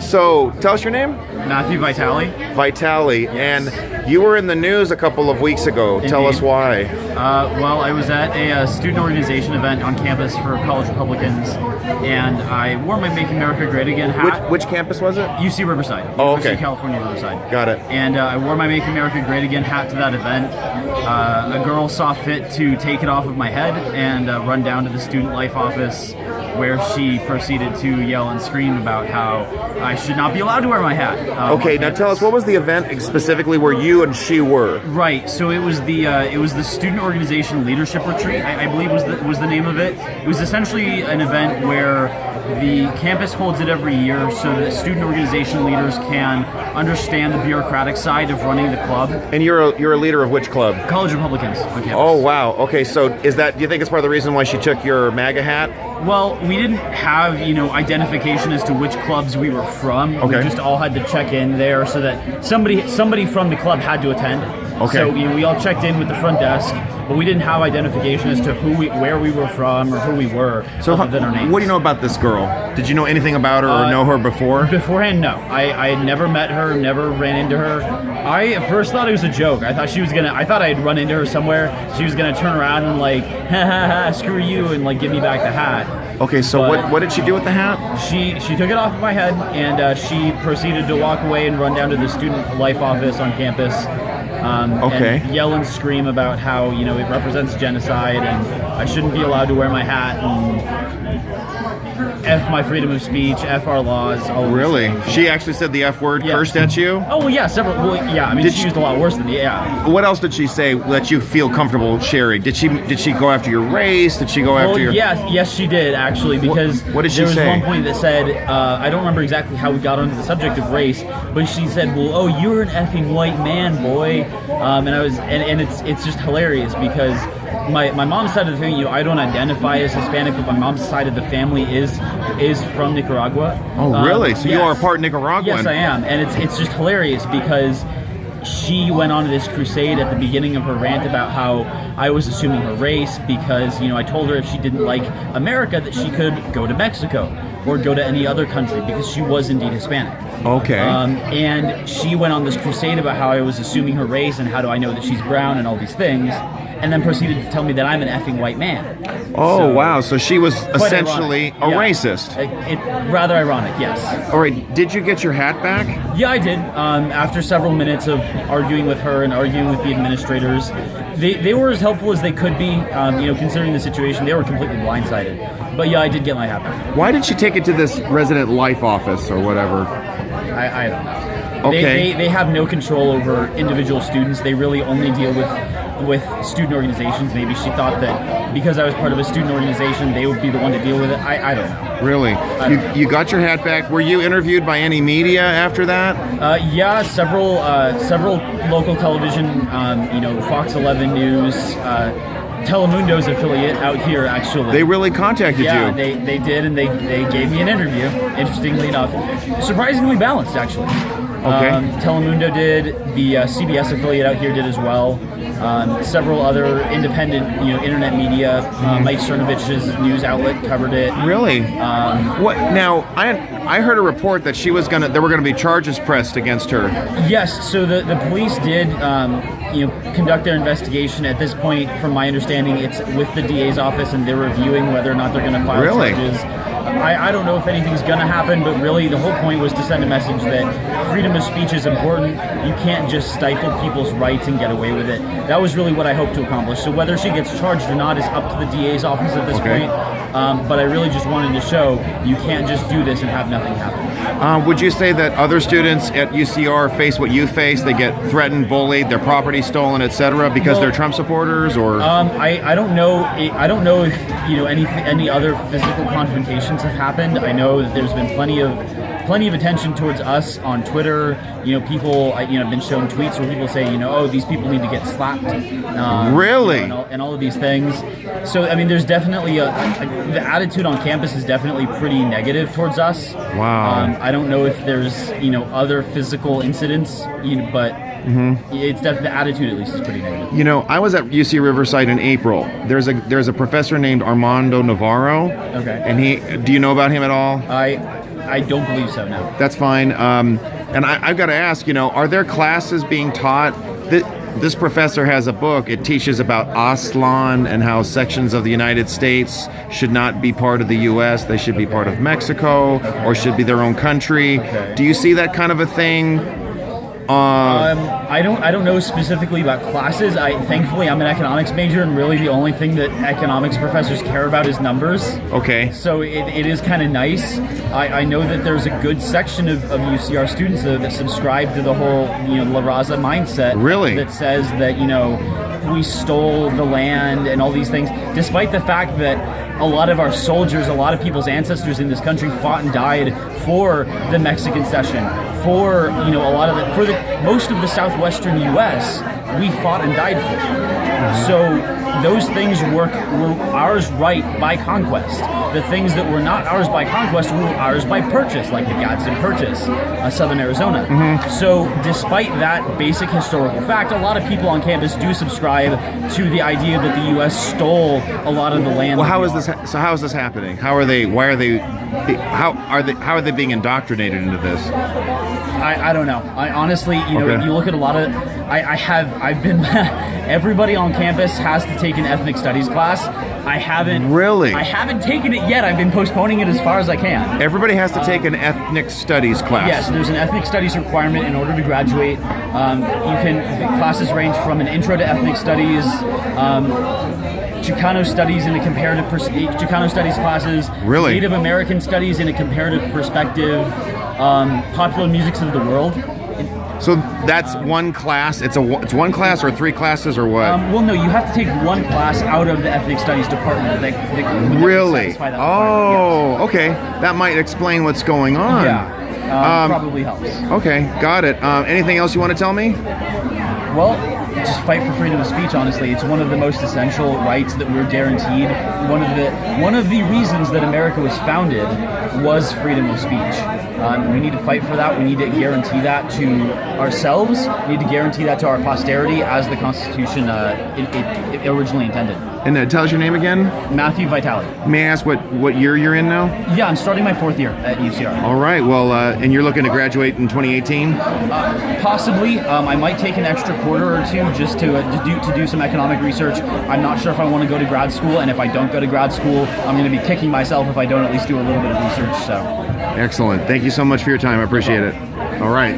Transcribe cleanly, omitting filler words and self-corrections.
So, tell us your name. Matthew Vitale. Vitale, Yes. and you were in the news a couple of weeks ago. Tell us why. Well, I was at a student organization event on campus for college Republicans, and I wore my Make America Great Again hat. Which campus was it? UC Riverside. Oh, University okay. of California, Riverside. Got it. And I wore my Make America Great Again hat to that event. A girl saw fit to take it off of my head and run down to the student life office, where she proceeded to yell and scream about how I should not be allowed to wear my hat. Okay, now tell us, what was the event specifically where you and she were? Right. So it was the student organization leadership retreat. I believe was the name of it. It was essentially an event where the campus holds it every year so that student organization leaders can understand the bureaucratic side of running the club. And you're a leader of which club? College Republicans on campus. Oh wow. Okay, so do you think it's part of the reason why she took your MAGA hat? Well, we didn't have, identification as to which clubs we were from. Okay. We just all had to check in there so that somebody from the club had to attend. Okay. So we all checked in with the front desk, but we didn't have identification as to where we were from or who we were, other than our names. What do you know about this girl? Did you know anything about her or know her before? Beforehand, no. I had never met her, never ran into her. I at first thought it was a joke. I thought I'd run into her somewhere. She was gonna turn around and ha ha ha, screw you, and give me back the hat. Okay, so what did she do with the hat? She took it off of my head, and she proceeded to walk away and run down to the student life office on campus. And yell and scream about how it represents genocide and I shouldn't be allowed to wear my hat and F my freedom of speech, F our laws. All Really? She actually said the F word, cursed at you? Oh well, yeah, several. Well, yeah. I mean, she used a lot worse than me. Yeah. What else did she say that you feel comfortable sharing? Did she go after your race? Did she go after your? Yes, she did actually. Because what did she there was say? one point that said, I don't remember exactly how we got onto the subject of race, but she said, "Well, oh, you're an effing white man, boy," and I was, and it's just hilarious because my mom's side of the family, I don't identify as Hispanic, but my mom's side of the family is from Nicaragua. Oh, really? So you are part Nicaraguan? Yes, I am, and it's just hilarious because she went on this crusade at the beginning of her rant about how I was assuming her race because, I told her if she didn't like America that she could go to Mexico or go to any other country because she was indeed Hispanic. Okay. And she went on this crusade about how I was assuming her race and how do I know that she's brown and all these things, and then proceeded to tell me that I'm an effing white man. Oh, wow. So she was essentially ironic. a racist. Rather ironic, yes. All right. Did you get your hat back? Yeah, I did. After several minutes of arguing with her and arguing with the administrators, they were as helpful as they could be. Considering the situation, they were completely blindsided. But yeah, I did get my hat back. Why did she take it to this resident life office or whatever? I don't know. Okay. They have no control over individual students. They really only deal with student organizations. Maybe she thought that because I was part of a student organization, they would be the one to deal with it. I don't know. Really? You got your hat back. Were you interviewed by any media after that? Yeah, several local television, Fox 11 News, Telemundo's affiliate out here, actually. They really contacted you? Yeah, they did, and they gave me an interview, interestingly enough. Surprisingly balanced, actually. Okay. Telemundo did, the CBS affiliate out here did as well. Several other independent, internet media. Mike Cernovich's news outlet covered it. Really? What? Now, I heard a report that there were gonna be charges pressed against her. Yes. So the police did, conduct their investigation. At this point, from my understanding, it's with the DA's office, and they're reviewing whether or not they're going to file charges. I don't know if anything's going to happen, but really the whole point was to send a message that freedom of speech is important. You can't just stifle people's rights and get away with it. That was really what I hope to accomplish. So whether she gets charged or not is up to the DA's office at this point. But I really just wanted to show you can't just do this and have nothing happen. Would you say that other students at UCR face what you face? They get threatened, bullied, their property stolen, etc., because they're Trump supporters, or? I don't know. I don't know if any other physical confrontations have happened. I know that there's been plenty of attention towards us on Twitter. People, I've been shown tweets where people say, oh, these people need to get slapped. Really? And all of these things. So, I mean, there's definitely the attitude on campus is definitely pretty negative towards us. Wow. I don't know if there's, other physical incidents, but it's the attitude at least is pretty negative. I was at UC Riverside in April. There's a professor named Armando Navarro. Okay. And do you know about him at all? I don't believe so, no. That's fine. And I've got to ask, are there classes being taught? This professor has a book. It teaches about Aztlan and how sections of the United States should not be part of the U.S. They should be part of Mexico or should be their own country. Okay. Do you see that kind of a thing? I don't know specifically about classes. Thankfully I'm an economics major, and really the only thing that economics professors care about is numbers. Okay. So it is kind of nice. I know that there's a good section of UCR students that subscribe to the whole La Raza mindset. Really? That says that we stole the land and all these things, despite the fact that a lot of our soldiers, a lot of people's ancestors in this country fought and died for the Mexican cession, for most of the southwestern U.S. we fought and died for. So those things were ours right by conquest. The things that were not ours by conquest were ours by purchase, like the Gadsden Purchase, southern Arizona. So despite that basic historical fact, a lot of people on campus do subscribe to the idea that the U.S. stole a lot of the land. Well, how is this happening? How are they being indoctrinated into this? I don't know. I honestly, Okay. if you look at a lot of, I've been, everybody on campus has to take an ethnic studies class. I haven't. Really? I haven't taken it yet. I've been postponing it as far as I can. Everybody has to take an ethnic studies class. Yes, there's an ethnic studies requirement in order to graduate. The classes range from an intro to ethnic studies, Chicano studies in a comparative Chicano studies classes. Really? Native American studies in a comparative perspective. Popular musics of the world. So that's one class. It's one class or three classes or what? Well, no, you have to take one class out of the ethnic studies department. That Really? satisfy that Oh, requirement, okay. That might explain what's going on. yes. Yeah, probably helps. Okay, got it. Anything else you want to tell me? Well, just fight for freedom of speech. Honestly, it's one of the most essential rights that we're guaranteed. One of the reasons that America was founded was freedom of speech. We need to fight for that. We need to guarantee that to ourselves. We need to guarantee that to our posterity, as the Constitution it originally intended. And tell us your name again. Matthew Vitale. May I ask what year you're in now? Yeah, I'm starting my 4th year at UCR. All right. Well, and you're looking to graduate in 2018? Possibly. I might take an extra quarter or two just to do some economic research. I'm not sure if I want to go to grad school, and if I don't go to grad school, I'm going to be kicking myself if I don't at least do a little bit of research. So. Excellent. Thank you so much for your time. I appreciate it. All right.